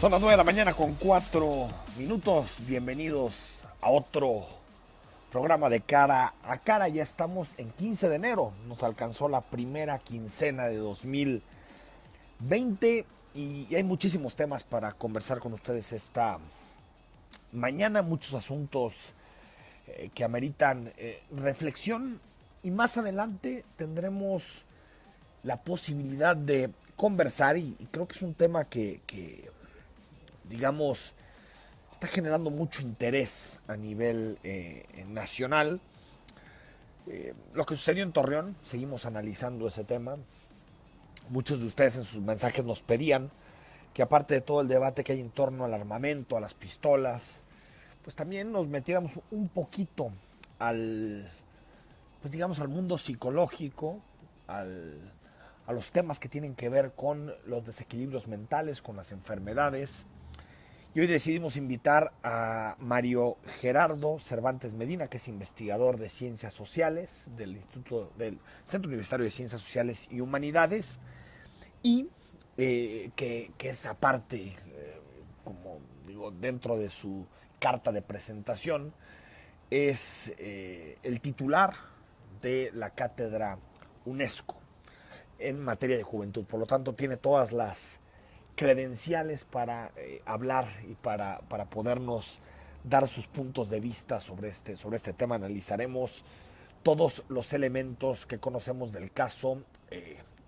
Son las 9 de la mañana con 4 minutos. Bienvenidos a otro programa de Cara a Cara. Ya estamos en 15 de enero. Nos alcanzó la primera quincena de 2020 y hay muchísimos temas para conversar con ustedes esta mañana. Muchos asuntos que ameritan reflexión y más adelante tendremos la posibilidad de conversar y creo que es un tema que digamos, está generando mucho interés a nivel nacional. Lo que sucedió en Torreón, seguimos analizando ese tema. Muchos de ustedes en sus mensajes nos pedían que aparte de todo el debate que hay en torno al armamento, a las pistolas, pues también nos metiéramos un poquito al, pues digamos, al mundo psicológico, a los temas que tienen que ver con los desequilibrios mentales, con las enfermedades. Y hoy decidimos invitar a Mario Gerardo Cervantes Medina, que es investigador de Ciencias Sociales del Centro Universitario de Ciencias Sociales y Humanidades, y que es aparte, como digo, dentro de su carta de presentación, es el titular de la cátedra UNESCO en materia de juventud. Por lo tanto, tiene todas las credenciales para hablar y para podernos dar sus puntos de vista sobre este tema. Analizaremos todos los elementos que conocemos del caso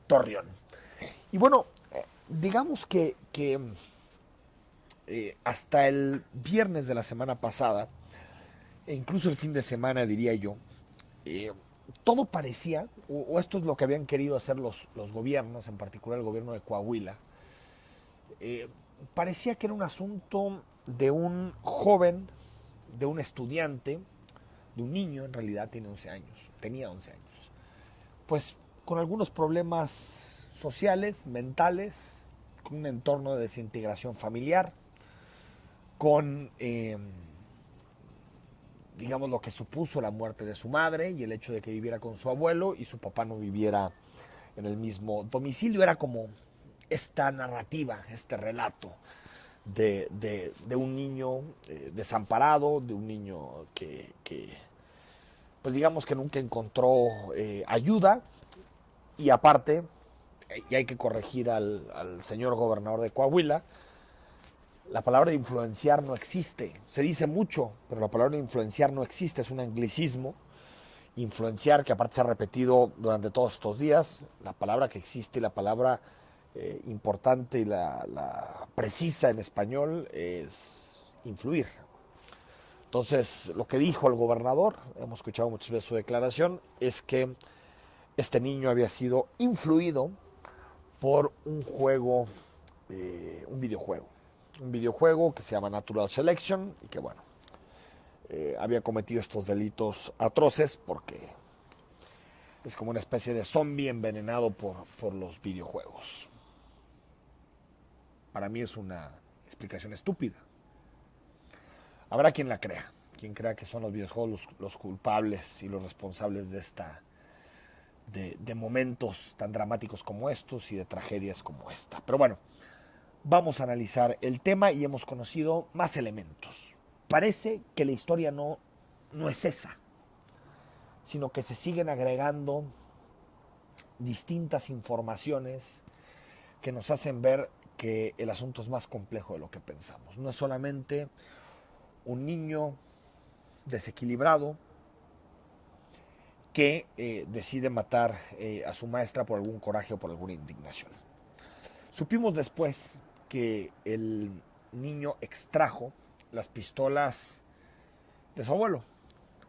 Torreón. Y bueno, digamos que hasta el viernes de la semana pasada, e incluso el fin de semana diría yo, eh, todo parecía, o esto es lo que habían querido hacer los gobiernos, en particular el gobierno de Coahuila, eh, parecía que era un asunto de un joven, de un estudiante, de un niño, en realidad tenía 11 años, pues con algunos problemas sociales, mentales, con un entorno de desintegración familiar, con, digamos, lo que supuso la muerte de su madre y el hecho de que viviera con su abuelo y su papá no viviera en el mismo domicilio. Era como esta narrativa, este relato de un niño desamparado, de un niño pues digamos que nunca encontró ayuda y aparte, y hay que corregir al señor gobernador de Coahuila, la palabra de influenciar no existe. Se dice mucho, pero la palabra de influenciar no existe, es un anglicismo. Influenciar, que aparte se ha repetido durante todos estos días, la palabra que existe, la palabra importante y la precisa en español es influir. Entonces, lo que dijo el gobernador, hemos escuchado muchas veces su declaración, es que este niño había sido influido por un juego, un videojuego que se llama Natural Selection y que bueno, había cometido estos delitos atroces porque es como una especie de zombie envenenado por los videojuegos. Para mí es una explicación estúpida. Habrá quien la crea, quien crea que son los videojuegos los culpables y los responsables de momentos tan dramáticos como estos y de tragedias como esta. Pero bueno, vamos a analizar el tema y hemos conocido más elementos. Parece que la historia no es esa, sino que se siguen agregando distintas informaciones que nos hacen ver que el asunto es más complejo de lo que pensamos. No es solamente un niño desequilibrado que decide matar a su maestra por algún coraje o por alguna indignación. Supimos después que el niño extrajo las pistolas de su abuelo.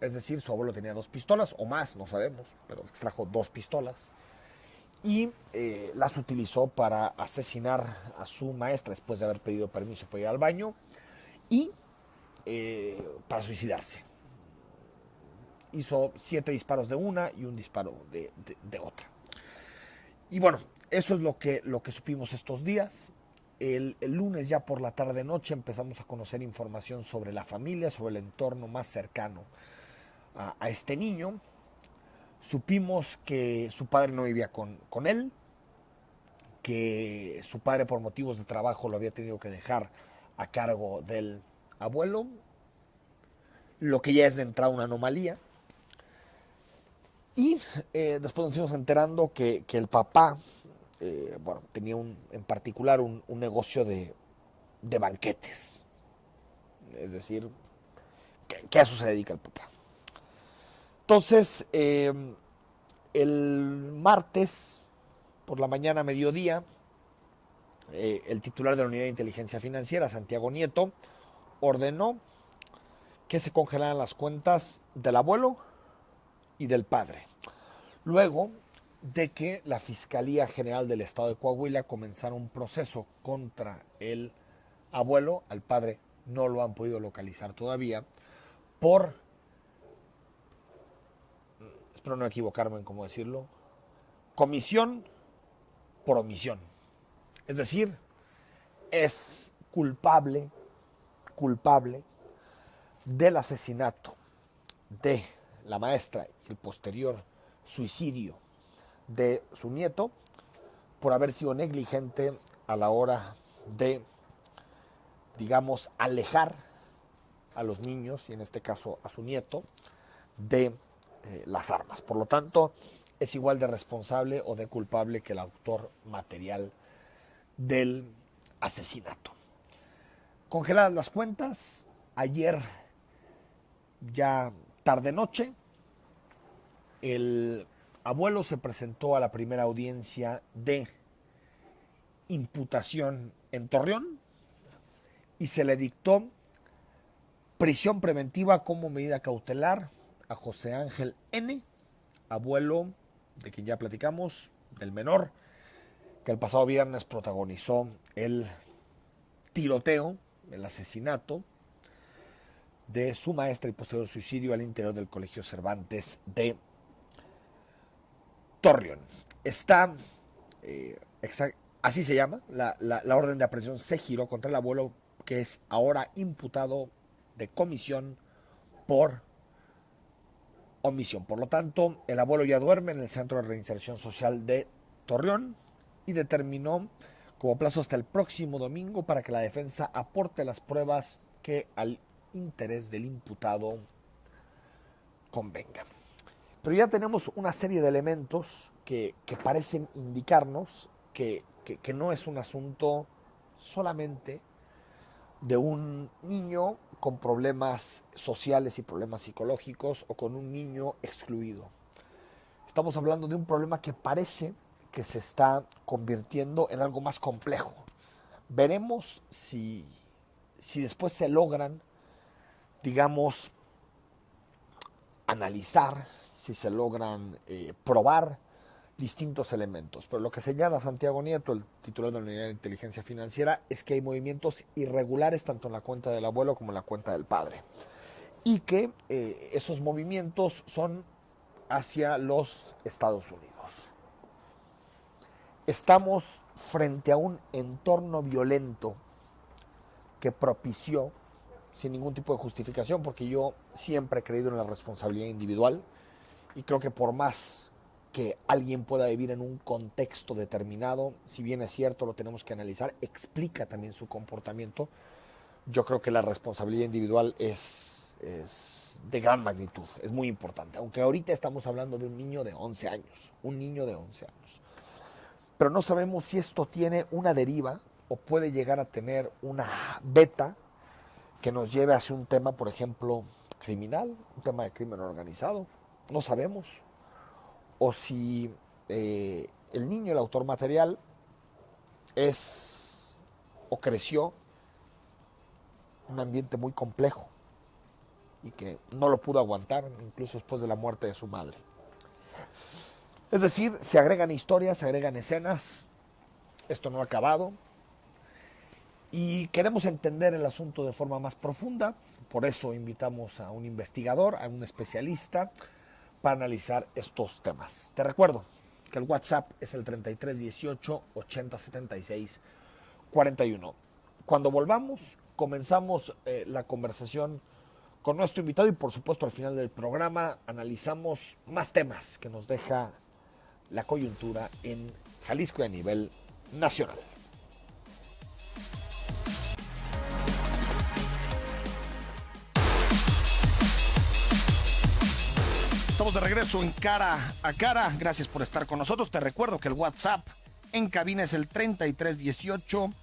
Es decir, su abuelo tenía 2 pistolas o más, no sabemos, pero extrajo 2 pistolas y las utilizó para asesinar a su maestra después de haber pedido permiso para ir al baño y para suicidarse. Hizo 7 disparos de una y un disparo de otra. Y bueno, eso es lo que supimos estos días. El lunes ya por la tarde noche empezamos a conocer información sobre la familia, sobre el entorno más cercano a este niño. Supimos que su padre no vivía con él, que su padre por motivos de trabajo lo había tenido que dejar a cargo del abuelo, lo que ya es de entrada una anomalía. Y después nos fuimos enterando que el papá, bueno, tenía en particular un negocio de banquetes. Es decir, que a eso se dedica el papá. Entonces, el martes, por la mañana, mediodía, el titular de la Unidad de Inteligencia Financiera, Santiago Nieto, ordenó que se congelaran las cuentas del abuelo y del padre. Luego de que la Fiscalía General del Estado de Coahuila comenzara un proceso contra el abuelo, al padre no lo han podido localizar todavía, por, espero no equivocarme en cómo decirlo, comisión por omisión. Es decir, es culpable del asesinato de la maestra y el posterior suicidio de su nieto por haber sido negligente a la hora de, digamos, alejar a los niños, y en este caso a su nieto, de las armas. Por lo tanto, es igual de responsable o de culpable que el autor material del asesinato. Congeladas las cuentas, ayer ya tarde noche, el abuelo se presentó a la primera audiencia de imputación en Torreón y se le dictó prisión preventiva como medida cautelar a José Ángel N., abuelo de quien ya platicamos, del menor, que el pasado viernes protagonizó el tiroteo, el asesinato de su maestra y posterior suicidio al interior del Colegio Cervantes de Torreón. Está, así se llama, la orden de aprehensión se giró contra el abuelo, que es ahora imputado de comisión por omisión. Por lo tanto, el abuelo ya duerme en el Centro de Reinserción Social de Torreón y determinó como plazo hasta el próximo domingo para que la defensa aporte las pruebas que al interés del imputado convengan. Pero ya tenemos una serie de elementos que parecen indicarnos que no es un asunto solamente de un niño con problemas sociales y problemas psicológicos o con un niño excluido. Estamos hablando de un problema que parece que se está convirtiendo en algo más complejo. Veremos si después se logran, digamos, analizar, si se logran probar distintos elementos. Pero lo que señala Santiago Nieto, el titular de la Unidad de Inteligencia Financiera, es que hay movimientos irregulares tanto en la cuenta del abuelo como en la cuenta del padre. Y que esos movimientos son hacia los Estados Unidos. Estamos frente a un entorno violento que propició, sin ningún tipo de justificación, porque yo siempre he creído en la responsabilidad individual y creo que por más que alguien pueda vivir en un contexto determinado, si bien es cierto, lo tenemos que analizar, explica también su comportamiento. Yo creo que la responsabilidad individual es de gran magnitud, es muy importante, aunque ahorita estamos hablando de un niño de 11 años, pero no sabemos si esto tiene una deriva o puede llegar a tener una beta que nos lleve hacia un tema, por ejemplo, criminal, un tema de crimen organizado, no sabemos. O si el niño, el autor material, es o creció en un ambiente muy complejo y que no lo pudo aguantar, incluso después de la muerte de su madre. Es decir, se agregan historias, se agregan escenas, esto no ha acabado y queremos entender el asunto de forma más profunda, por eso invitamos a un investigador, a un especialista, para analizar estos temas. Te recuerdo que el WhatsApp es el 3318 8076 41. Cuando volvamos, comenzamos la conversación con nuestro invitado y por supuesto al final del programa analizamos más temas que nos deja la coyuntura en Jalisco y a nivel nacional. Estamos de regreso en Cara a Cara. Gracias por estar con nosotros. Te recuerdo que el WhatsApp en cabina es el 3318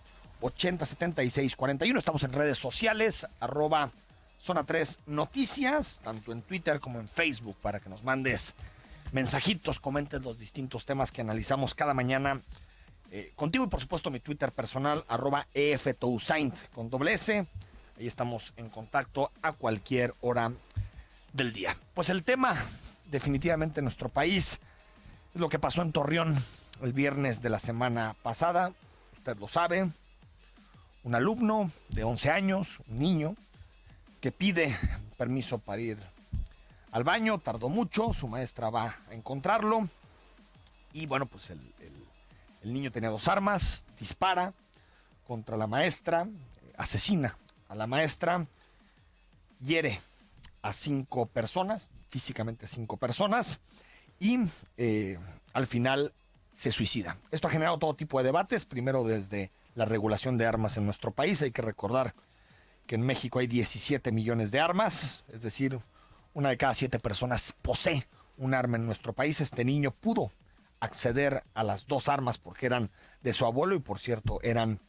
8076 41. Estamos en redes sociales, @Zona 3 Noticias, tanto en Twitter como en Facebook, para que nos mandes mensajitos, comentes los distintos temas que analizamos cada mañana contigo, y por supuesto mi Twitter personal, @EFTousaint con doble S. Ahí estamos en contacto a cualquier hora del día. Pues el tema definitivamente en nuestro país es lo que pasó en Torreón el viernes de la semana pasada. Usted lo sabe, un alumno de 11 años, un niño, que pide permiso para ir al baño, tardó mucho, su maestra va a encontrarlo y bueno, pues el niño tenía 2 armas, dispara contra la maestra, asesina a la maestra, hiere a 5 personas, físicamente a 5 personas, y al final se suicida. Esto ha generado todo tipo de debates, primero desde la regulación de armas en nuestro país. Hay que recordar que en México hay 17 millones de armas, es decir, 1 de cada 7 personas posee un arma en nuestro país. Este niño pudo acceder a las 2 armas porque eran de su abuelo y, por cierto, eran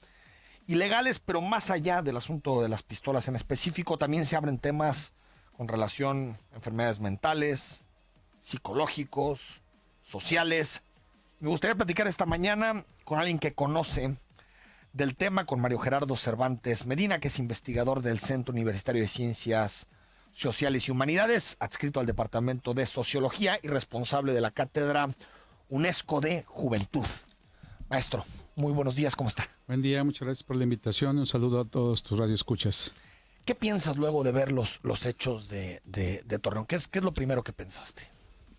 ilegales, pero más allá del asunto de las pistolas en específico, también se abren temas con relación a enfermedades mentales, psicológicos, sociales. Me gustaría platicar esta mañana con alguien que conoce del tema, con Mario Gerardo Cervantes Medina, que es investigador del Centro Universitario de Ciencias Sociales y Humanidades, adscrito al Departamento de Sociología y responsable de la Cátedra UNESCO de Juventud. Maestro, muy buenos días, ¿cómo está? Buen día, muchas gracias por la invitación. Un saludo a todos tus radioescuchas. ¿Qué piensas luego de ver los hechos de Torreón? ¿Qué es lo primero que pensaste?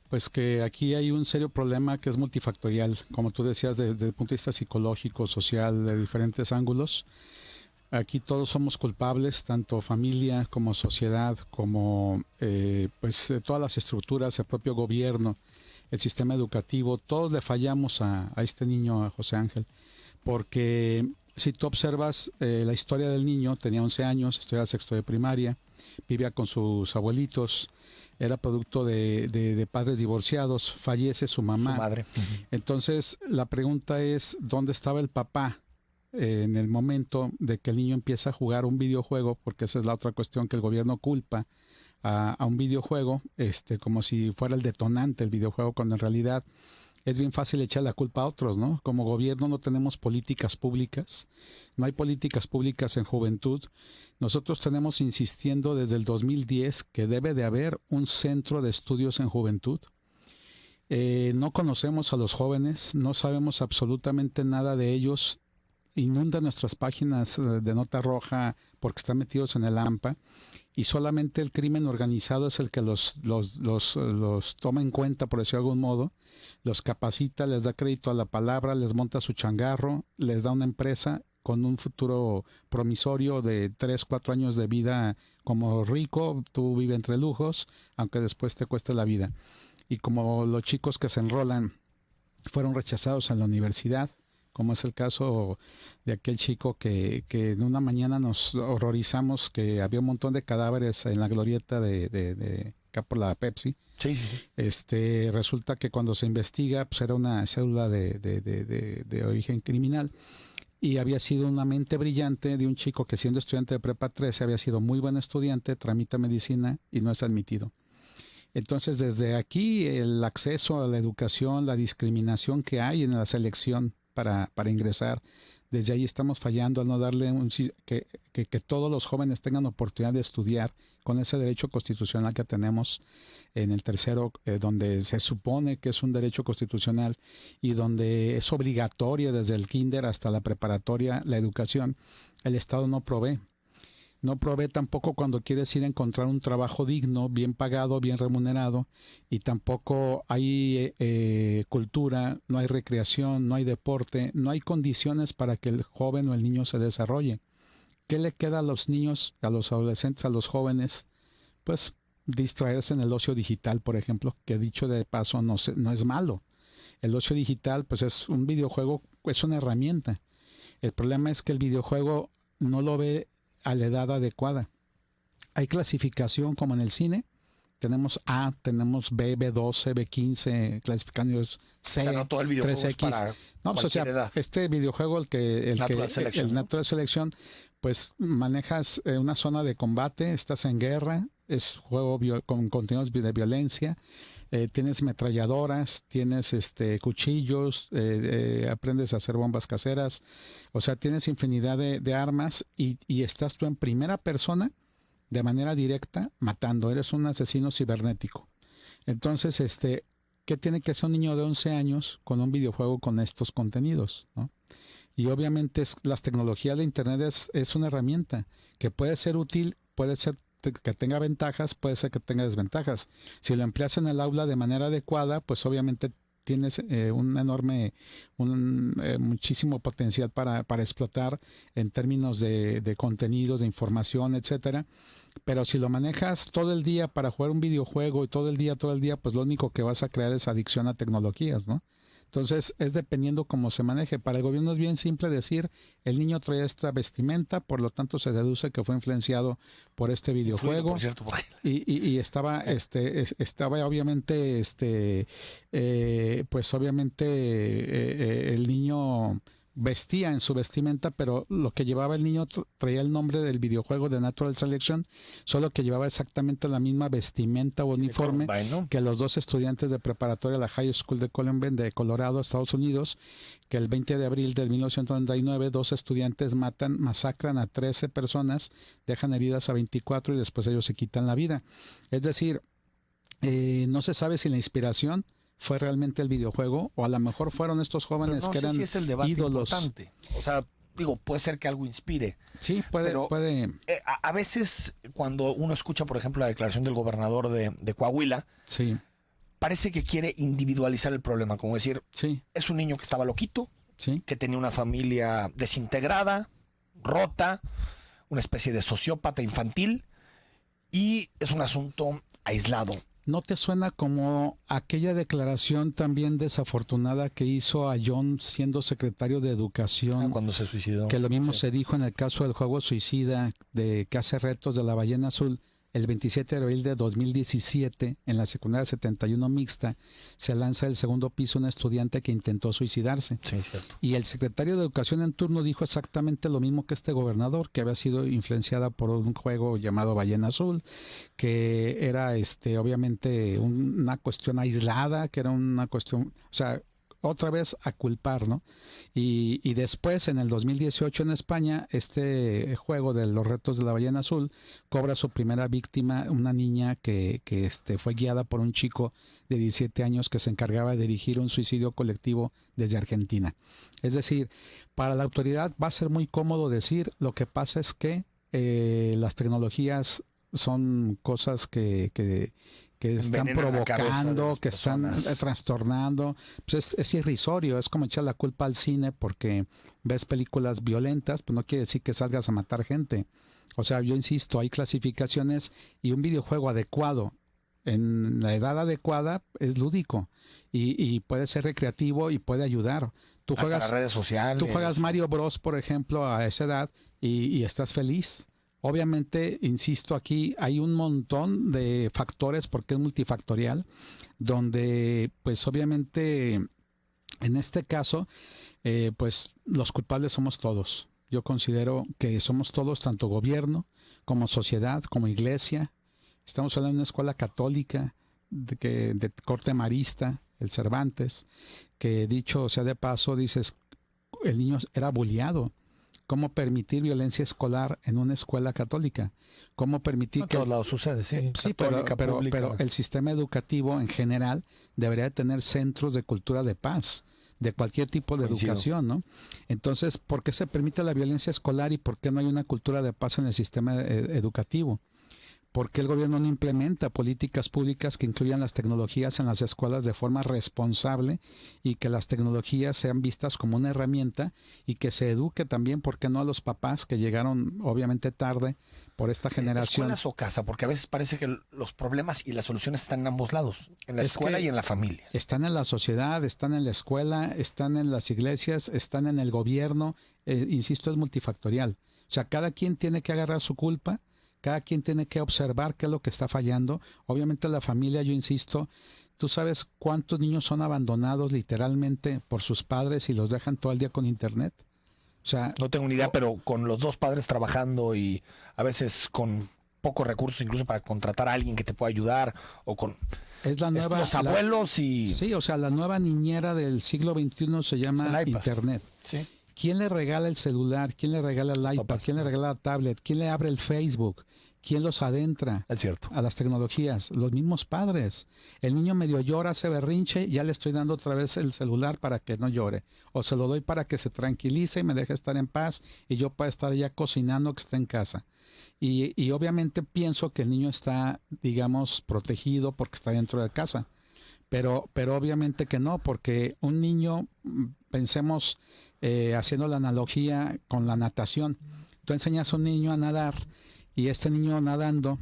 Pues que aquí hay un serio problema que es multifactorial, como tú decías, desde el punto de vista psicológico, social, de diferentes ángulos. Aquí todos somos culpables, tanto familia como sociedad, como todas las estructuras, el propio gobierno, el sistema educativo. Todos le fallamos a este niño, a José Ángel, porque si tú observas la historia del niño, tenía 11 años, estudiaba sexto de primaria, vivía con sus abuelitos, era producto de padres divorciados, fallece su mamá. Su madre. Entonces, la pregunta es, ¿dónde estaba el papá en el momento de que el niño empieza a jugar un videojuego? Porque esa es la otra cuestión, que el gobierno culpa a un videojuego, como si fuera el detonante el videojuego, cuando en realidad es bien fácil echar la culpa a otros, ¿no? Como gobierno no tenemos políticas públicas, no hay políticas públicas en juventud. Nosotros tenemos insistiendo desde el 2010 que debe de haber un centro de estudios en juventud. No conocemos a los jóvenes, no sabemos absolutamente nada de ellos. Inundan nuestras páginas de nota roja porque están metidos en el AMPA, y solamente el crimen organizado es el que los toma en cuenta, por decirlo de algún modo, los capacita, les da crédito a la palabra, les monta su changarro, les da una empresa con un futuro promisorio de 3, 4 años de vida como rico. Tú vives entre lujos, aunque después te cueste la vida. Y como los chicos que se enrolan fueron rechazados en la universidad, como es el caso de aquel chico que en una mañana nos horrorizamos, que había un montón de cadáveres en la glorieta de acá por la Pepsi. Sí. Resulta que cuando se investiga, pues era una célula de origen criminal, y había sido una mente brillante de un chico que, siendo estudiante de prepa 13, había sido muy buen estudiante, tramita medicina y no es admitido. Entonces, desde aquí, el acceso a la educación, la discriminación que hay en la selección para ingresar, desde ahí estamos fallando al no darle que todos los jóvenes tengan oportunidad de estudiar con ese derecho constitucional que tenemos en el tercero, donde se supone que es un derecho constitucional y donde es obligatoria desde el kinder hasta la preparatoria la educación. El Estado no provee. No provee tampoco cuando quieres ir a encontrar un trabajo digno, bien pagado, bien remunerado, y tampoco hay cultura, no hay recreación, no hay deporte, no hay condiciones para que el joven o el niño se desarrolle. ¿Qué le queda a los niños, a los adolescentes, a los jóvenes? Pues distraerse en el ocio digital, por ejemplo, que dicho de paso no es malo. El ocio digital pues es un videojuego es una herramienta. El problema es que el videojuego no lo ve a la edad adecuada. Hay clasificación como en el cine. Tenemos A, tenemos B, B12, B15, clasificados C, O sea, no todo el videojuego 3X. es para No, pues, o sea, cualquier edad. este videojuego, el Natural Natural Selection, pues manejas una zona de combate, estás en guerra, es juego con contenidos de violencia, tienes metralladoras, tienes cuchillos, aprendes a hacer bombas caseras, o sea, tienes infinidad de armas y estás tú en primera persona de manera directa matando, eres un asesino cibernético. Entonces, ¿qué tiene que hacer un niño de 11 años con un videojuego con estos contenidos, ¿no? Y obviamente las tecnologías de Internet es una herramienta que puede ser útil, puede ser que tenga ventajas, puede ser que tenga desventajas. Si lo empleas en el aula de manera adecuada, pues obviamente tienes muchísimo potencial para explotar en términos de contenidos, de información, etcétera. Pero si lo manejas todo el día para jugar un videojuego y todo el día, pues lo único que vas a crear es adicción a tecnologías, ¿no? Entonces es dependiendo cómo se maneje. Para el gobierno es bien simple decir, el niño trae esta vestimenta, por lo tanto se deduce que fue influenciado por este videojuego. Por cierto, por y estaba obviamente pues obviamente el niño vestía en su vestimenta, pero lo que llevaba el niño traía el nombre del videojuego de Natural Selection, solo que llevaba exactamente la misma vestimenta o uniforme que los dos estudiantes de preparatoria de la High School de Columbine de Colorado, Estados Unidos, que el 20 de abril de 1999 dos estudiantes masacran a 13 personas, dejan heridas a 24 y después ellos se quitan la vida. Es decir, no se sabe si la inspiración fue realmente el videojuego o a lo mejor fueron estos jóvenes no que sé eran si es el debate ídolos. Importante. O sea, digo, puede ser que algo inspire. Sí, puede. A veces cuando uno escucha, por ejemplo, la declaración del gobernador de Coahuila, sí, parece que quiere individualizar el problema, como decir, sí, es un niño que estaba loquito, sí, que tenía una familia desintegrada, rota, una especie de sociópata infantil, y es un asunto aislado. ¿No te suena como aquella declaración también desafortunada que hizo a John siendo secretario de Educación? Cuando se suicidó. Que lo mismo se dijo en el caso del juego suicida de que hace retos de la ballena azul. El 27 de abril de 2017, en la secundaria 71 mixta, se lanza del segundo piso un estudiante que intentó suicidarse. Sí, cierto. Y el secretario de Educación en turno dijo exactamente lo mismo que este gobernador, que había sido influenciada por un juego llamado Ballena Azul, que era obviamente una cuestión aislada, que era una cuestión, o sea, otra vez a culpar, ¿no? Y después, en el 2018 en España, este juego de los retos de la ballena azul cobra su primera víctima, una niña que fue guiada por un chico de 17 años que se encargaba de dirigir un suicidio colectivo desde Argentina. Es decir, para la autoridad va a ser muy cómodo decir, lo que pasa es que las tecnologías son cosas que están provocando, que están trastornando. Pues es irrisorio, es como echar la culpa al cine porque ves películas violentas, pues no quiere decir que salgas a matar gente. O sea, yo insisto, hay clasificaciones y un videojuego adecuado, en la edad adecuada, es lúdico y puede ser recreativo y puede ayudar. Tú juegas las redes sociales. Tú juegas Mario Bros, por ejemplo, a esa edad y estás feliz. Obviamente, insisto, aquí hay un montón de factores porque es multifactorial, donde pues obviamente en este caso pues los culpables somos todos. Yo considero que somos todos, tanto gobierno como sociedad, como iglesia. Estamos hablando de una escuela católica de corte marista, el Cervantes, que dicho sea de paso, dices, el niño era bulliado. ¿Cómo permitir violencia escolar en una escuela católica? ¿Cómo permitir que... A todos lados sucede, sí. Sí, Católica, pero pública. el sistema educativo en general debería tener centros de cultura de paz, de cualquier tipo de educación, ¿no? Entonces, ¿por qué se permite la violencia escolar y por qué no hay una cultura de paz en el sistema educativo? ¿Por qué el gobierno no implementa políticas públicas que incluyan las tecnologías en las escuelas de forma responsable y que las tecnologías sean vistas como una herramienta y que se eduque también, por qué no, a los papás que llegaron obviamente tarde por esta generación? ¿Escuelas o casa? Porque a veces parece que los problemas y las soluciones están en ambos lados, en la escuela y en la familia. Están en la sociedad, están en la escuela, están en las iglesias, están en el gobierno. Insisto, es multifactorial. O sea, cada quien tiene que agarrar su culpa. Cada quien tiene que observar qué es lo que está fallando. Obviamente la familia, yo insisto, ¿tú sabes cuántos niños son abandonados literalmente por sus padres y los dejan todo el día con internet? O sea, no tengo ni idea, pero con los dos padres trabajando y a veces con pocos recursos incluso para contratar a alguien que te pueda ayudar o con los abuelos Sí, o sea, la nueva niñera del siglo XXI se llama internet. Sí. ¿Quién le regala el celular? ¿Quién le regala el iPad? Papás. ¿Quién le regala la tablet? ¿Quién le abre el Facebook? ¿Quién los adentra es cierto. a las tecnologías? Los mismos padres. El niño medio llora, se berrinche, ya le estoy dando otra vez el celular para que no llore. O se lo doy para que se tranquilice y me deje estar en paz y yo pueda estar ya cocinando que esté en casa. Y obviamente pienso que el niño está, digamos, protegido porque está dentro de casa. Pero obviamente que no, porque un niño, pensemos haciendo la analogía con la natación. Tú enseñas a un niño a nadar y este niño nadando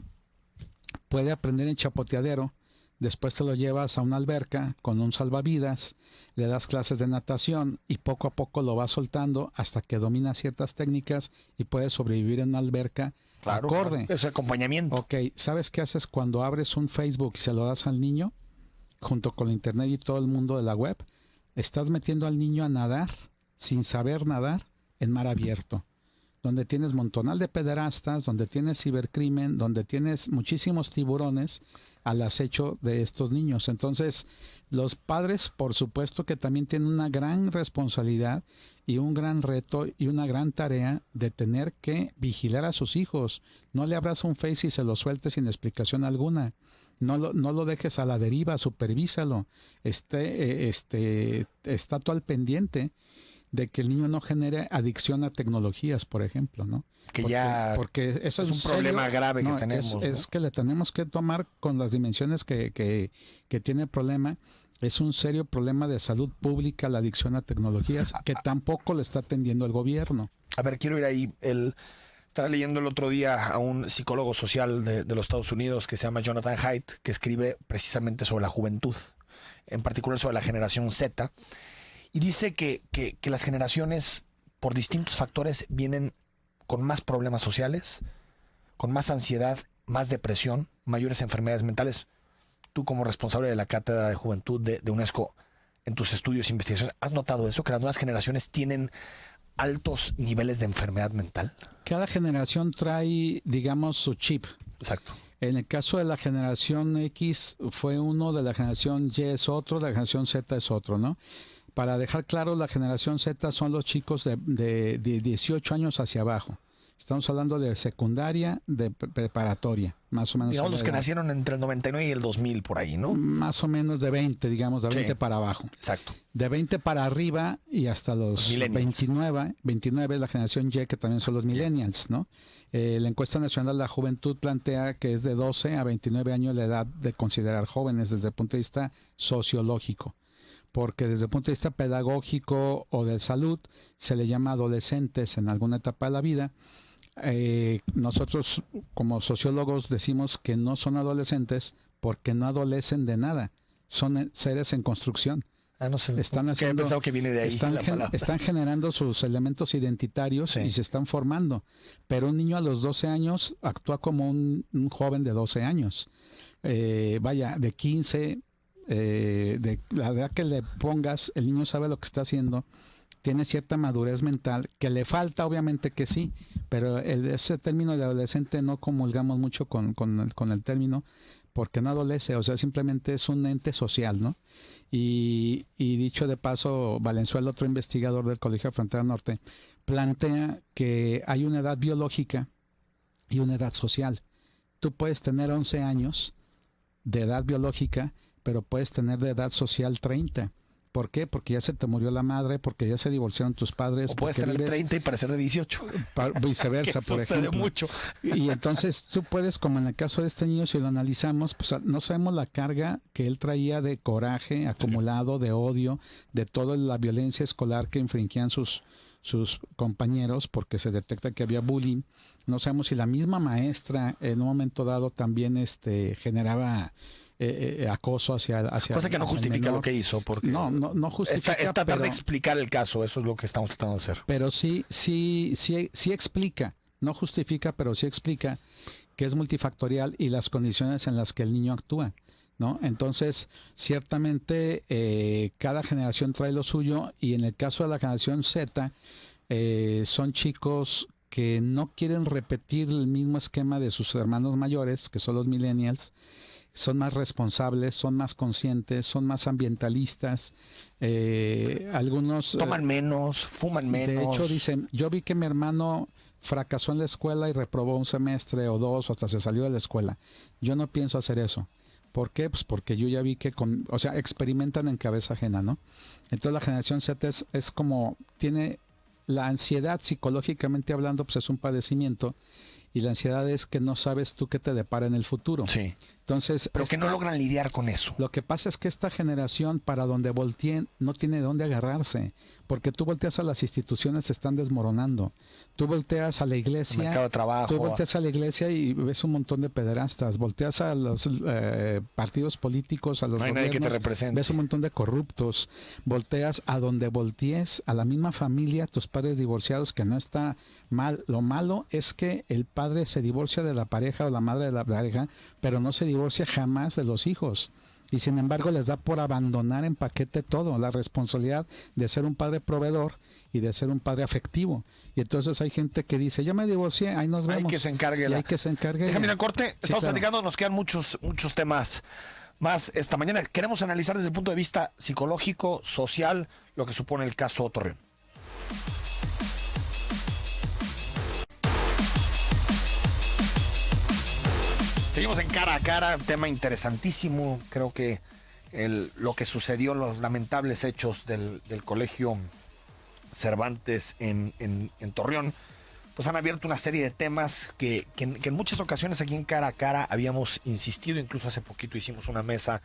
puede aprender en chapoteadero, después te lo llevas a una alberca con un salvavidas, le das clases de natación y poco a poco lo vas soltando hasta que domina ciertas técnicas y puede sobrevivir en una alberca acorde. Es acompañamiento. Ok, ¿sabes qué haces cuando abres un Facebook y se lo das al niño? Junto con la internet y todo el mundo de la web, estás metiendo al niño a nadar sin saber nadar en mar abierto, donde tienes montonal de pederastas, donde tienes cibercrimen, donde tienes muchísimos tiburones al acecho de estos niños. Entonces, los padres, por supuesto que también tienen una gran responsabilidad y un gran reto y una gran tarea de tener que vigilar a sus hijos. No le abras un Face y se lo sueltes sin explicación alguna. No lo dejes a la deriva, supervísalo. Está tú al pendiente de que el niño no genere adicción a tecnologías, por ejemplo, ¿no? Porque eso es un problema grave que tenemos. Es que le tenemos que tomar con las dimensiones que tiene el problema. Es un serio problema de salud pública la adicción a tecnologías que tampoco le está atendiendo el gobierno. A ver, quiero ir ahí. Estaba leyendo el otro día a un psicólogo social de los Estados Unidos que se llama Jonathan Haidt, que escribe precisamente sobre la juventud, en particular sobre la generación Z, y dice que las generaciones, por distintos factores, vienen con más problemas sociales, con más ansiedad, más depresión, mayores enfermedades mentales. Tú, como responsable de la Cátedra de Juventud de UNESCO, en tus estudios e investigaciones, ¿has notado eso? Que las nuevas generaciones tienen altos niveles de enfermedad mental. Cada generación trae, digamos, su chip. Exacto. En el caso de la generación X fue uno, de la generación Y es otro, de la generación Z es otro, ¿no? Para dejar claro, la generación Z son los chicos de 18 años hacia abajo. Estamos hablando de secundaria, de preparatoria, más o menos. Digamos los que nacieron entre el 99 y el 2000, por ahí, ¿no? Más o menos de 20, digamos, de 20 para abajo. Exacto. De 20 para arriba y hasta los 29, la generación Y, que también son los millennials, ¿no? La encuesta nacional de la juventud plantea que es de 12 a 29 años la edad de considerar jóvenes desde el punto de vista sociológico. Porque desde el punto de vista pedagógico o de salud se le llama adolescentes en alguna etapa de la vida. Nosotros como sociólogos decimos que no son adolescentes porque no adolecen de nada, son seres en construcción. No sé. Están haciendo, he pensado que viene de ahí están generando sus elementos identitarios y se están formando. Pero un niño a los 12 años actúa como un joven de 12 años. De 15, de la edad que le pongas, el niño sabe lo que está haciendo, tiene cierta madurez mental, que le falta obviamente que sí, pero ese término de adolescente no comulgamos mucho con el término, porque no adolece, o sea, simplemente es un ente social, ¿no? Y dicho de paso, Valenzuela, otro investigador del Colegio de Frontera Norte, plantea que hay una edad biológica y una edad social. Tú puedes tener 11 años de edad biológica, pero puedes tener de edad social 30. ¿Por qué? Porque ya se te murió la madre, porque ya se divorciaron tus padres. O puedes tener 30 y parecer de 18. Viceversa, por ejemplo. Mucho. Y entonces tú puedes, como en el caso de este niño, si lo analizamos, pues no sabemos la carga que él traía de coraje acumulado, de odio, de toda la violencia escolar que infringían sus compañeros, porque se detecta que había bullying. No sabemos si la misma maestra en un momento dado también generaba acoso hacia cosa que no justifica lo que hizo, porque no justifica, está tarde de explicar el caso. Eso es lo que estamos tratando de hacer, pero sí explica, no justifica, pero sí explica que es multifactorial y las condiciones en las que el niño actúa, ¿no? Entonces, ciertamente cada generación trae lo suyo, y en el caso de la generación Z son chicos que no quieren repetir el mismo esquema de sus hermanos mayores, que son los millennials. Son más responsables, son más conscientes, son más ambientalistas. Algunos toman menos, fuman menos. De hecho, dicen, yo vi que mi hermano fracasó en la escuela y reprobó un semestre o dos, o hasta se salió de la escuela. Yo no pienso hacer eso. ¿Por qué? Pues porque yo ya vi que, experimentan en cabeza ajena, ¿no? Entonces la generación Z es como, tiene la ansiedad, psicológicamente hablando, pues es un padecimiento, y la ansiedad es que no sabes tú qué te depara en el futuro. Sí. Entonces, pero que no logran lidiar con eso. Lo que pasa es que esta generación, para donde volteen, no tiene de dónde agarrarse, porque tú volteas a las instituciones, se están desmoronando. Tú volteas a la iglesia, el mercado de trabajo. Tú volteas a la iglesia y ves un montón de pederastas. Volteas a los partidos políticos, a los no hay gobiernos, nadie que te represente. Ves un montón de corruptos. Volteas a donde voltees, a la misma familia, tus padres divorciados, que no está mal. Lo malo es que el padre se divorcia de la pareja o la madre de la pareja, pero no se divorcia jamás de los hijos, y sin embargo les da por abandonar en paquete todo, la responsabilidad de ser un padre proveedor y de ser un padre afectivo. Y entonces hay gente que dice, yo me divorcié, ahí nos vemos. Hay que se encargue. Hay que se encargue. Déjame ir al corte. Sí, Estamos claro. platicando, nos quedan muchos temas más esta mañana. Queremos analizar desde el punto de vista psicológico, social, lo que supone el caso Torreón. Seguimos en Cara a Cara, tema interesantísimo. Creo que lo que sucedió, los lamentables hechos del colegio Cervantes en Torreón, pues han abierto una serie de temas que en muchas ocasiones aquí en Cara a Cara habíamos insistido. Incluso hace poquito hicimos una mesa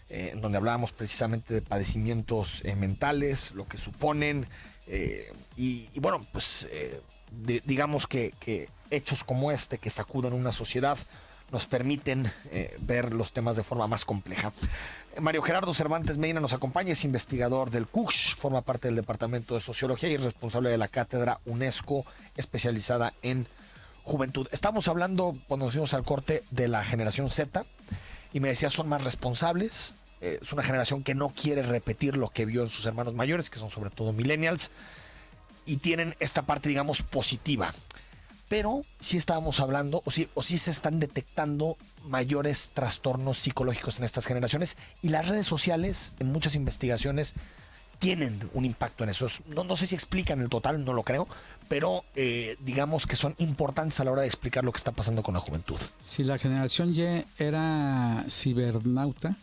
en donde hablábamos precisamente de padecimientos mentales, lo que suponen, y bueno, pues digamos que hechos como este que sacudan una sociedad nos permiten ver los temas de forma más compleja. Mario Gerardo Cervantes Medina nos acompaña, es investigador del CUCH, forma parte del Departamento de Sociología y es responsable de la cátedra UNESCO especializada en juventud. Estamos hablando, cuando nos fuimos al corte, de la generación Z, y me decía, son más responsables, es una generación que no quiere repetir lo que vio en sus hermanos mayores, que son sobre todo millennials, y tienen esta parte, digamos, positiva. Pero sí estábamos hablando, o sí se están detectando mayores trastornos psicológicos en estas generaciones, y las redes sociales, en muchas investigaciones, tienen un impacto en eso. No sé si explican el total, no lo creo, pero digamos que son importantes a la hora de explicar lo que está pasando con la juventud. Si la generación Y era cibernauta,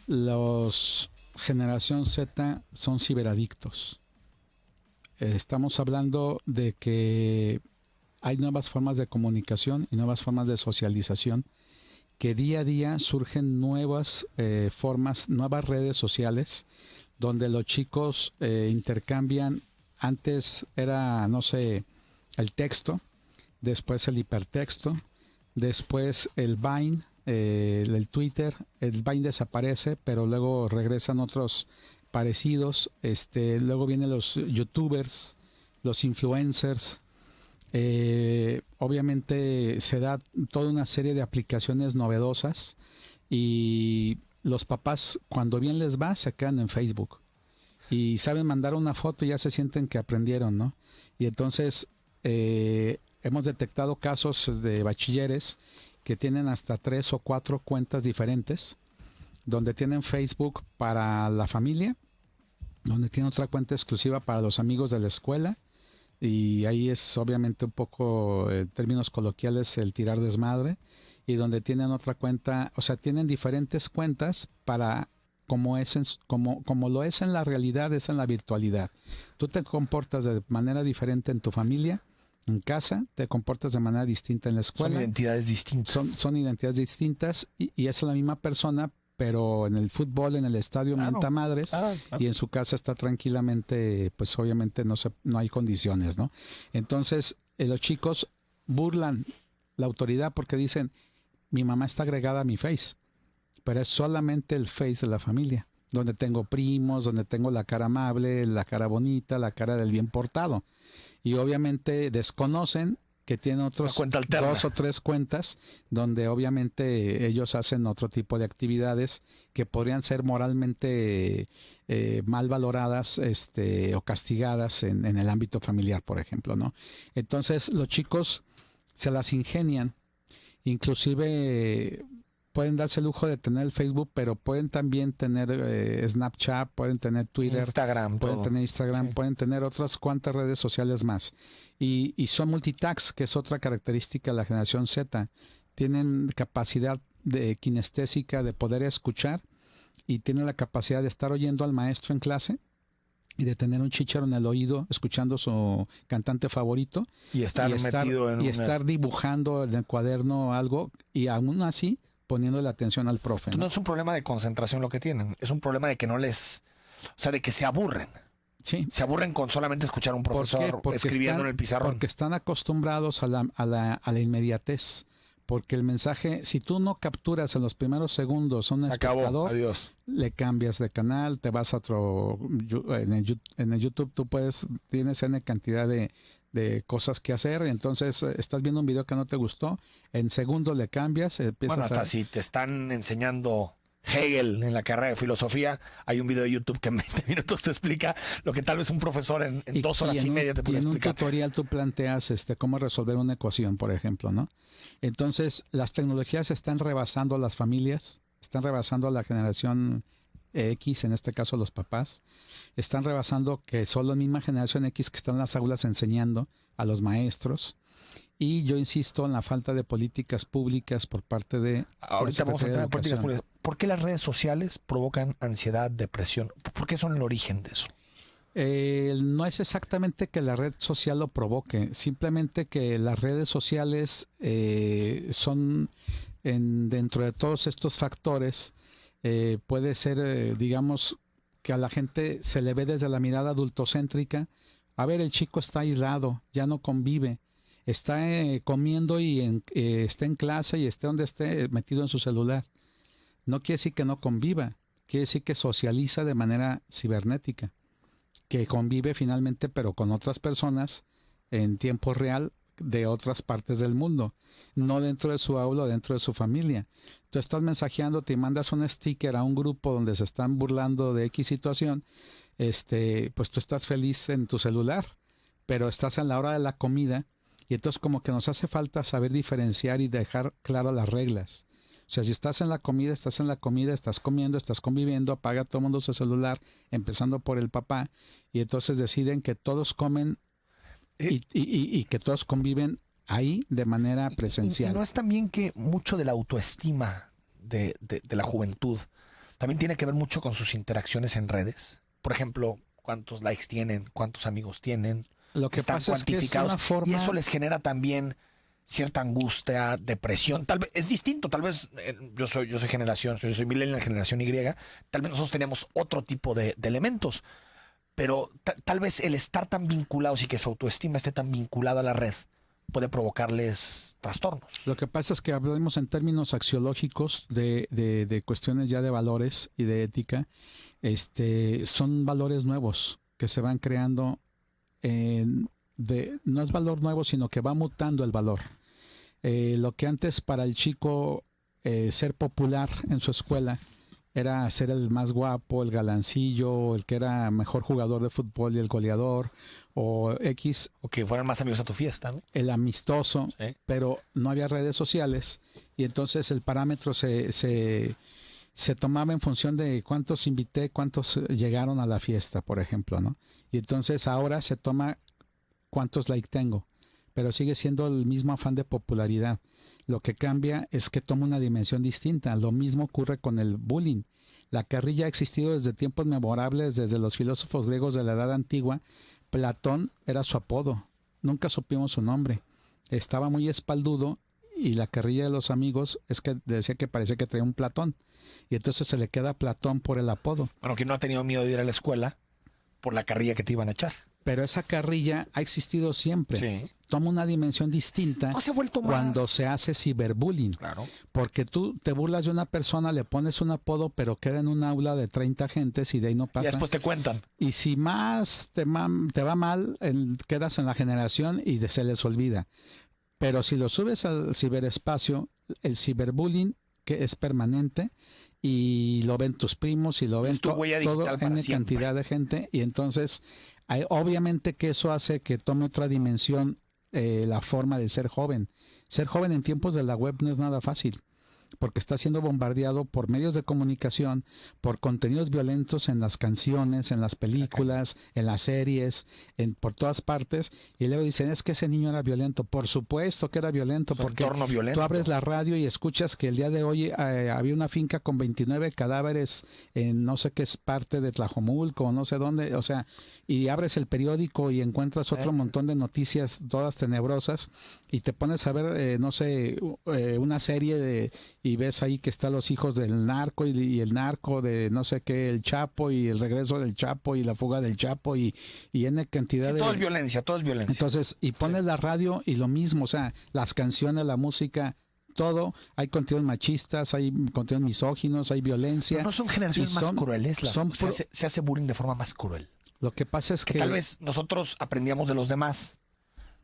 los generación Z son ciberadictos. Estamos hablando de que hay nuevas formas de comunicación y nuevas formas de socialización, que día a día surgen nuevas formas, nuevas redes sociales, donde los chicos intercambian. Antes era, no sé, el texto, después el hipertexto, después el Vine, el Twitter. El Vine desaparece, pero luego regresan otros parecidos. Luego vienen los youtubers, los influencers. Obviamente se da toda una serie de aplicaciones novedosas, y los papás, cuando bien les va, se quedan en Facebook y saben mandar una foto y ya se sienten que aprendieron, ¿no? Y entonces hemos detectado casos de bachilleres que tienen hasta 3 o 4 cuentas diferentes, donde tienen Facebook para la familia, donde tienen otra cuenta exclusiva para los amigos de la escuela, y ahí es obviamente un poco, en términos coloquiales, el tirar desmadre, y donde tienen otra cuenta, o sea, tienen diferentes cuentas para como como lo es en la realidad, es en la virtualidad. Tú te comportas de manera diferente en tu familia, en casa, te comportas de manera distinta en la escuela. Son identidades distintas. Son identidades distintas y es la misma persona, pero en el fútbol, en el estadio mienta madres, y en su casa está tranquilamente, pues obviamente no hay condiciones, ¿no? Entonces, los chicos burlan la autoridad porque dicen, mi mamá está agregada a mi Face, pero es solamente el Face de la familia, donde tengo primos, donde tengo la cara amable, la cara bonita, la cara del bien portado. Y obviamente desconocen que tienen otros 2 o 3 cuentas donde obviamente ellos hacen otro tipo de actividades que podrían ser moralmente mal valoradas o castigadas en el ámbito familiar, por ejemplo, ¿no? Entonces los chicos se las ingenian, inclusive pueden darse el lujo de tener el Facebook, pero pueden también tener Snapchat, pueden tener Twitter, tener Instagram, sí. Pueden tener otras cuantas redes sociales más. Y son multitask, que es otra característica de la generación Z. Tienen capacidad de kinestésica de poder escuchar y tienen la capacidad de estar oyendo al maestro en clase y de tener un chícharo en el oído escuchando su cantante favorito y estar dibujando en el cuaderno algo, y aún así poniendo la atención al profe. No es un problema de concentración lo que tienen, es un problema de que de que se aburren. Sí. Se aburren con solamente escuchar a un profesor escribiendo en el pizarrón. Porque están acostumbrados a la inmediatez. Porque el mensaje, si tú no capturas en los primeros segundos a un espectador, le cambias de canal, te vas a otro. En el YouTube tú tienes N cantidad de cosas que hacer, entonces estás viendo un video que no te gustó, en segundos le cambias, hasta si te están enseñando Hegel en la carrera de filosofía, hay un video de YouTube que en 20 minutos te explica lo que tal vez un profesor en 2 horas y media te puede explicar. En un tutorial tú planteas cómo resolver una ecuación, por ejemplo, ¿no? Entonces, las tecnologías están rebasando a las familias, están rebasando a la generación X, en este caso los papás, están rebasando que son la misma generación X que están en las aulas enseñando a los maestros. Y yo insisto en la falta de políticas públicas por parte de... Ahorita vamos a entrar en políticas públicas. ¿Por qué las redes sociales provocan ansiedad, depresión? ¿Por qué son el origen de eso? No es exactamente que la red social lo provoque, simplemente que las redes sociales son, dentro de todos estos factores, puede ser, digamos, que a la gente se le ve desde la mirada adultocéntrica. A ver, el chico está aislado, ya no convive, está comiendo y está en clase y esté donde esté metido en su celular. No quiere decir que no conviva, quiere decir que socializa de manera cibernética, que convive finalmente pero con otras personas en tiempo real de otras partes del mundo, no dentro de su aula o dentro de su familia. Tú estás mensajeando, te mandas un sticker a un grupo donde se están burlando de X situación, pues tú estás feliz en tu celular, pero estás en la hora de la comida y entonces como que nos hace falta saber diferenciar y dejar claras las reglas. O sea, si estás en la comida, estás comiendo, estás conviviendo, apaga todo el mundo su celular, empezando por el papá, y entonces deciden que todos comen y que todos conviven ahí de manera presencial. ¿Y no es también que mucho de la autoestima de la juventud también tiene que ver mucho con sus interacciones en redes? Por ejemplo, cuántos likes tienen, cuántos amigos tienen, lo que están pasa cuantificados, es que es una forma... y eso les genera también cierta angustia, depresión. Tal vez es distinto, tal vez yo soy millennial, generación Y, tal vez nosotros teníamos otro tipo de elementos, pero tal vez el estar tan vinculados y que su autoestima esté tan vinculada a la red puede provocarles trastornos. Lo que pasa es que hablamos en términos axiológicos de cuestiones ya de valores y de ética. Son valores nuevos que se van creando. No es valor nuevo, sino que va mutando el valor. Lo que antes para el chico ser popular en su escuela era ser el más guapo, el galancillo, el que era mejor jugador de fútbol y el goleador, o X. O que fueran más amigos a tu fiesta, ¿no? El amistoso, sí. Pero no había redes sociales y entonces el parámetro se tomaba en función de cuántos invité, cuántos llegaron a la fiesta, por ejemplo, ¿no? Y entonces ahora se toma cuántos likes tengo, pero sigue siendo el mismo afán de popularidad. Lo que cambia es que toma una dimensión distinta. Lo mismo ocurre con el bullying. La carrilla ha existido desde tiempos memorables, desde los filósofos griegos de la Edad Antigua. Platón era su apodo, nunca supimos su nombre. Estaba muy espaldudo y la carrilla de los amigos es que decía que parecía que traía un Platón. Y entonces se le queda Platón por el apodo. Bueno, que no ha tenido miedo de ir a la escuela por la carrilla que te iban a echar. Pero esa carrilla ha existido siempre. Sí. Toma una dimensión distinta No se ha vuelto cuando más. se hace ciberbullying. Claro. Porque tú te burlas de una persona, le pones un apodo, pero queda en un aula de 30 gentes y de ahí no Y pasa. después te cuentan. Y si más te va mal, quedas en la generación y se les olvida. Pero si lo subes al ciberespacio, el ciberbullying, que es permanente, y lo ven tus primos y lo ven Es tu huella digital para N siempre. cantidad de gente, y entonces obviamente que eso hace que tome otra dimensión la forma de ser joven. Ser joven en tiempos de la web no es nada fácil, porque está siendo bombardeado por medios de comunicación, por contenidos violentos en las canciones, en las películas, en las series, por todas partes, y luego dicen, es que ese niño era violento. Por supuesto que era violento, Su porque entorno violento. tú abres la radio y escuchas que el día de hoy había una finca con 29 cadáveres en no sé qué es parte de Tlajomulco, o no sé dónde, o sea, y abres el periódico y encuentras otro montón de noticias todas tenebrosas, y te pones a ver, no sé, una serie y ves ahí que están los hijos del narco y el narco de no sé qué, el Chapo y el regreso del Chapo y la fuga del Chapo y N cantidad Sí, de... todo es violencia, todo es violencia. Entonces, y pones la radio y lo mismo, o sea, las canciones, la música, todo, hay contenidos machistas, hay contenidos misóginos, hay violencia. Pero no son generaciones y más son- crueles. son Se hace bullying de forma más cruel. Lo que pasa es Que que... tal vez nosotros aprendíamos de los demás,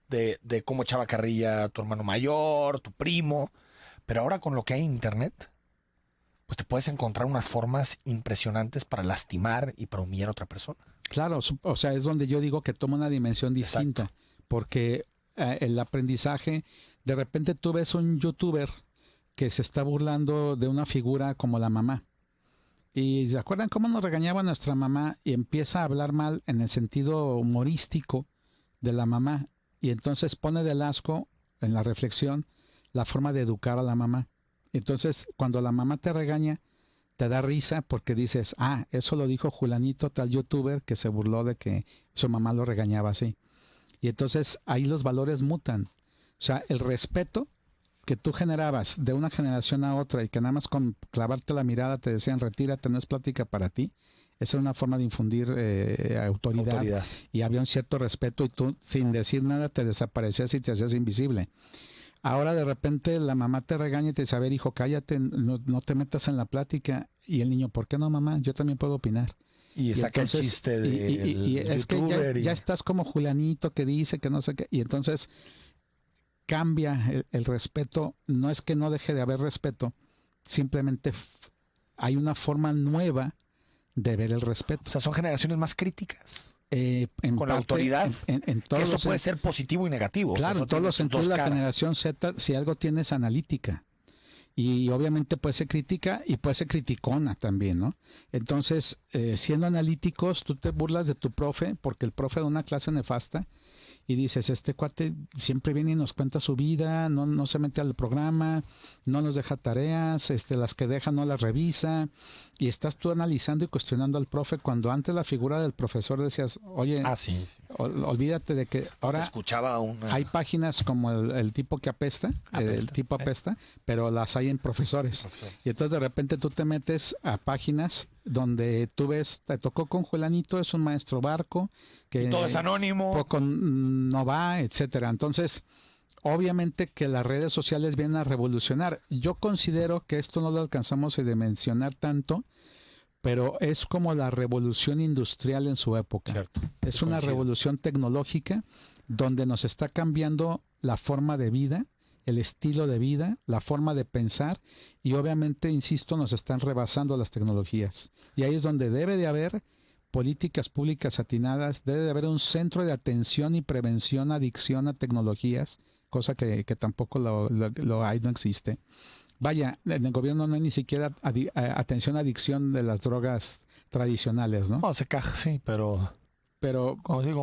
de cómo echaba carrilla tu hermano mayor, tu primo, pero ahora con lo que hay en internet, pues te puedes encontrar unas formas impresionantes para lastimar y para humillar a otra persona. Claro, o sea, es donde yo digo que toma una dimensión distinta, Exacto. porque el aprendizaje, de repente tú ves un youtuber que se está burlando de una figura como la mamá. Y ¿se acuerdan cómo nos regañaba nuestra mamá? Y empieza a hablar mal en el sentido humorístico de la mamá. Y entonces pone del asco en la reflexión la forma de educar a la mamá. Entonces, cuando la mamá te regaña, te da risa porque dices, eso lo dijo Julanito, tal youtuber, que se burló de que su mamá lo regañaba así. Y entonces ahí los valores mutan. O sea, el respeto que tú generabas de una generación a otra y que nada más con clavarte la mirada te decían, retírate, no es plática para ti. Esa era una forma de infundir autoridad. Y había un cierto respeto y tú sin decir nada te desaparecías y te hacías invisible. Ahora de repente la mamá te regaña y te dice, a ver hijo, cállate, no te metas en la plática. Y el niño, ¿por qué no mamá? Yo también puedo opinar. Y saca entonces, el chiste de y es que ya estás como Julianito que dice que no sé qué. Y entonces cambia el respeto. No es que no deje de haber respeto, simplemente hay una forma nueva de ver el respeto. O sea, son generaciones más críticas. Con la autoridad. En todos eso los puede ser positivo y negativo. Claro, o sea, en todos los sentidos la caras. generación Z, si algo tiene es analítica. Y obviamente puede ser crítica y puede ser criticona también, ¿no? Entonces, siendo analíticos, tú te burlas de tu profe porque el profe da una clase nefasta y dices, este cuate siempre viene y nos cuenta su vida, no se mete al programa, no nos deja tareas, las que deja no las revisa, y estás tú analizando y cuestionando al profe cuando antes la figura del profesor decías, oye, sí. olvídate de que ahora escuchaba hay páginas como el tipo que apesta, el tipo apesta, pero las hay en profesores. Y entonces de repente tú te metes a páginas donde tú ves, te tocó con Julanito, es un maestro barco, que y todo es anónimo, poco no va, etcétera. Entonces, obviamente que las redes sociales vienen a revolucionar. Yo considero que esto no lo alcanzamos a dimensionar tanto, pero es como la revolución industrial en su época. Cierto, es una revolución tecnológica donde nos está cambiando la forma de vida, el estilo de vida, la forma de pensar y obviamente, insisto, nos están rebasando las tecnologías. Y ahí es donde debe de haber políticas públicas atinadas, debe de haber un centro de atención y prevención, adicción a tecnologías, cosa que tampoco lo hay, no existe. Vaya, en el gobierno no hay ni siquiera atención a adicción de las drogas tradicionales, ¿no? No, se caja, sí, pero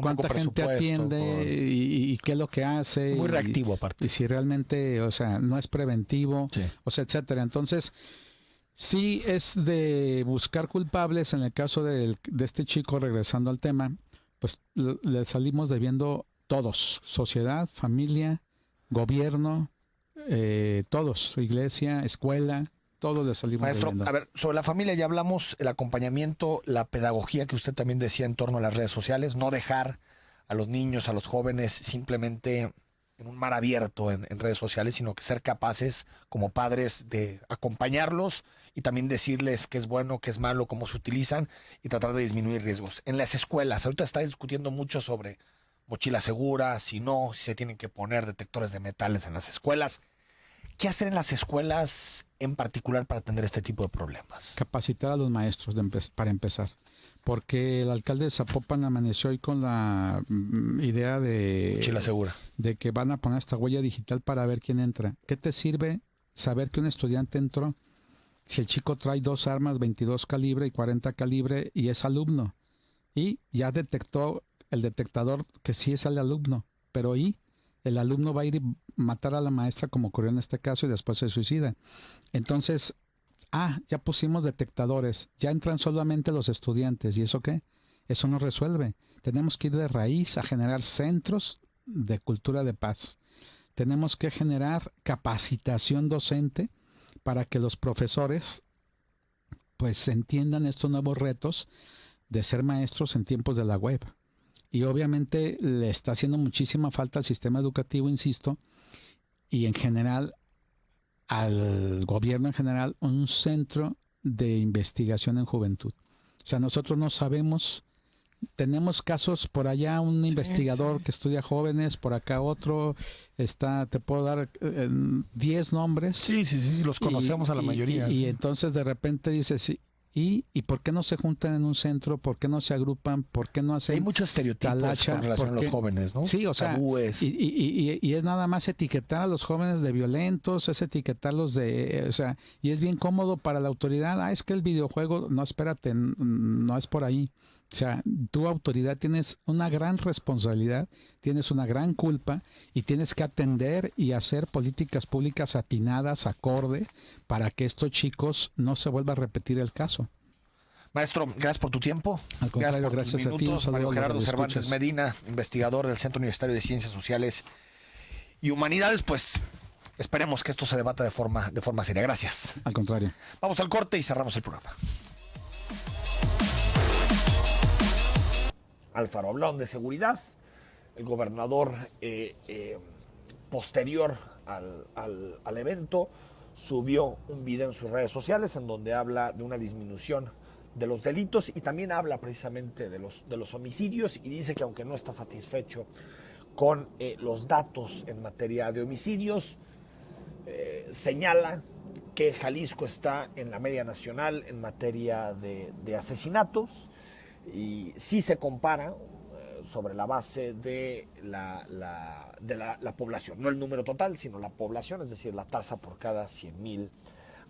¿cuánta gente atiende y qué es lo que hace? Muy reactivo aparte. Y si realmente, o sea, no es preventivo, sí. o sea, etcétera. Entonces, Sí, es de buscar culpables. En el caso de este chico, regresando al tema, pues le salimos debiendo todos, sociedad, familia, gobierno, todos, iglesia, escuela, todos le salimos Maestro, debiendo. a ver, sobre la familia ya hablamos, el acompañamiento, la pedagogía que usted también decía en torno a las redes sociales, no dejar a los niños, a los jóvenes simplemente en un mar abierto en redes sociales, sino que ser capaces como padres de acompañarlos y también decirles qué es bueno, qué es malo, cómo se utilizan y tratar de disminuir riesgos. En las escuelas, ahorita está discutiendo mucho sobre mochila segura, si no, si se tienen que poner detectores de metales en las escuelas. ¿Qué hacer en las escuelas en particular para atender este tipo de problemas? Capacitar a los maestros para empezar. Porque el alcalde de Zapopan amaneció hoy con la idea Mochila segura. de que van a poner esta huella digital para ver quién entra. ¿Qué te sirve saber que un estudiante entró si el chico trae 2 armas, 22 calibre y 40 calibre y es alumno? Y ya detectó el detectador que sí es el alumno, pero el alumno va a ir y matar a la maestra como ocurrió en este caso y después se suicida. Entonces, ya pusimos detectadores, ya entran solamente los estudiantes. ¿Y eso qué? Eso no resuelve. Tenemos que ir de raíz a generar centros de cultura de paz. Tenemos que generar capacitación docente para que los profesores pues entiendan estos nuevos retos de ser maestros en tiempos de la web. Y obviamente le está haciendo muchísima falta al sistema educativo, insisto, y en general al gobierno en general, un centro de investigación en juventud. O sea, nosotros no sabemos, tenemos casos por allá, un investigador que estudia jóvenes, por acá otro, te puedo dar 10 nombres. Sí, los conocemos a la mayoría. Y entonces de repente dices, ¿y por qué no se juntan en un centro? ¿Por qué no se agrupan? ¿Por qué no hacen Hay muchos estereotipos talacha? con relación a los jóvenes, ¿no? Sí, o sea, y es nada más etiquetar a los jóvenes de violentos, es etiquetarlos o sea, y es bien cómodo para la autoridad. Es que el videojuego, no, espérate, no es por ahí. O sea, tu autoridad tienes una gran responsabilidad, tienes una gran culpa y tienes que atender y hacer políticas públicas atinadas, acorde, para que estos chicos no se vuelva a repetir el caso. Maestro, gracias por tu tiempo. Al contrario, gracias a ti. Mario Gerardo Cervantes Medina, investigador del Centro Universitario de Ciencias Sociales y Humanidades, pues esperemos que esto se debata de forma seria. Gracias. Al contrario. Vamos al corte y cerramos el programa. Alfaro, hablaron de seguridad. El gobernador, posterior al evento, subió un video en sus redes sociales en donde habla de una disminución de los delitos y también habla precisamente de los homicidios y dice que aunque no está satisfecho con los datos en materia de homicidios, señala que Jalisco está en la media nacional en materia de asesinatos y sí se compara sobre la base de la población, no el número total, sino la población, es decir, la tasa por cada 100,000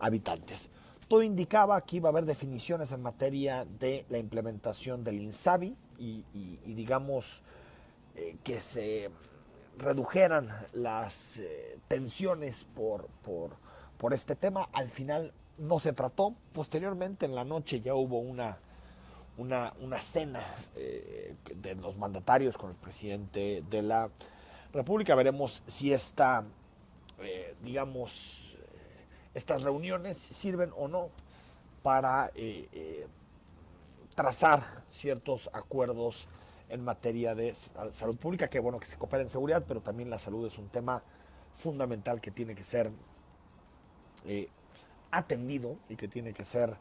habitantes. Todo indicaba que iba a haber definiciones en materia de la implementación del INSABI y digamos que se redujeran las tensiones por este tema. Al final no se trató. Posteriormente en la noche ya hubo una cena de los mandatarios con el presidente de la República. Veremos si estas reuniones sirven o no para trazar ciertos acuerdos en materia de salud pública, que bueno que se coopera en seguridad, pero también la salud es un tema fundamental que tiene que ser atendido y que tiene que ser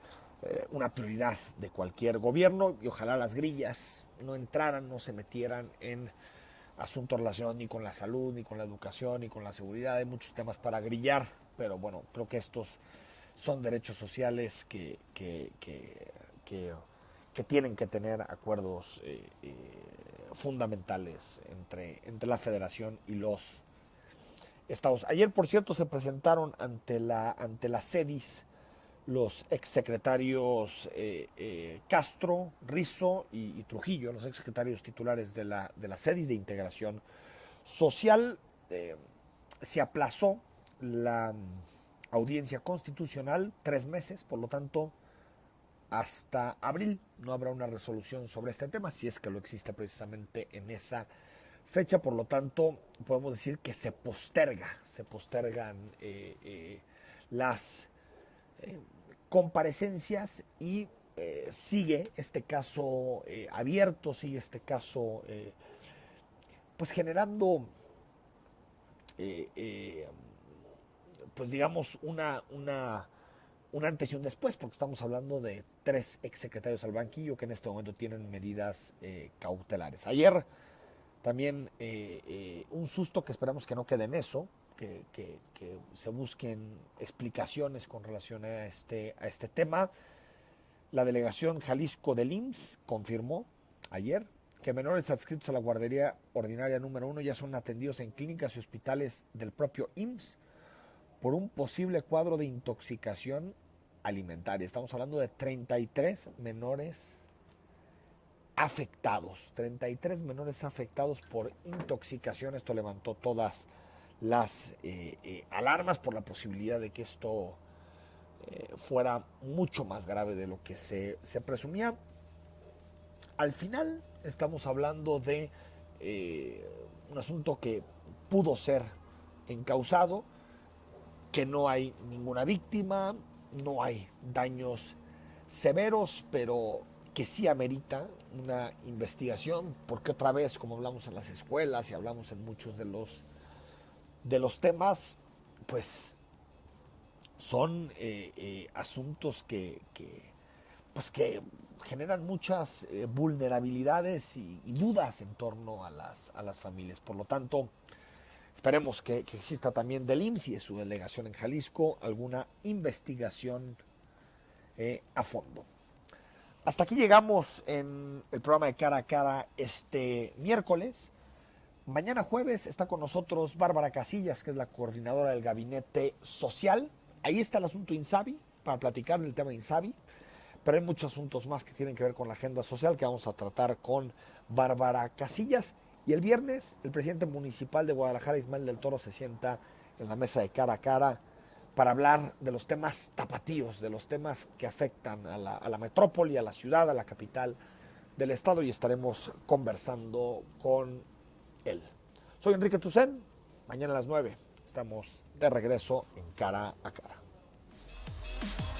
una prioridad de cualquier gobierno, y ojalá las grillas no entraran, no se metieran en asuntos relacionados ni con la salud, ni con la educación, ni con la seguridad. Hay muchos temas para grillar, pero bueno, creo que estos son derechos sociales que tienen que tener acuerdos fundamentales entre la federación y los estados. Ayer, por cierto, se presentaron ante la CEDIS los exsecretarios Castro, Rizo y Trujillo, los exsecretarios titulares de la CEDIS de Integración Social. Se aplazó la audiencia constitucional, 3 meses, por lo tanto, hasta abril no habrá una resolución sobre este tema, si es que lo existe precisamente en esa fecha. Por lo tanto, podemos decir que se postergan las comparecencias y sigue este caso abierto, sigue este caso pues generando pues digamos un antes y un después, porque estamos hablando de 3 exsecretarios al banquillo que en este momento tienen medidas cautelares. Ayer también un susto que esperamos que no quede en eso, que se busquen explicaciones con relación a este tema. La delegación Jalisco del IMSS confirmó ayer que menores adscritos a la guardería ordinaria número 1 ya son atendidos en clínicas y hospitales del propio IMSS por un posible cuadro de intoxicación alimentaria. Estamos hablando de 33 menores afectados, 33 menores afectados por intoxicación. Esto levantó todas las alarmas por la posibilidad de que esto fuera mucho más grave de lo que se presumía. Al final estamos hablando de un asunto que pudo ser encausado, que no hay ninguna víctima, no hay daños severos, pero que sí amerita una investigación, porque otra vez, como hablamos en las escuelas y hablamos en muchos de los temas, pues son asuntos pues que generan muchas vulnerabilidades y dudas en torno a las familias. Por lo tanto, esperemos que exista también del IMSS y de su delegación en Jalisco alguna investigación a fondo. Hasta aquí llegamos en el programa de Cara a Cara este miércoles. Mañana jueves está con nosotros Bárbara Casillas, que es la coordinadora del Gabinete Social. Ahí está el asunto INSABI, para platicar del tema INSABI. Pero hay muchos asuntos más que tienen que ver con la agenda social que vamos a tratar con Bárbara Casillas. Y el viernes, el presidente municipal de Guadalajara, Ismael del Toro, se sienta en la mesa de Cara a Cara para hablar de los temas tapatíos, de los temas que afectan a la metrópoli, a la ciudad, a la capital del estado, y estaremos conversando con él. Soy Enrique Tucen, mañana a las 9 estamos de regreso en Cara a Cara.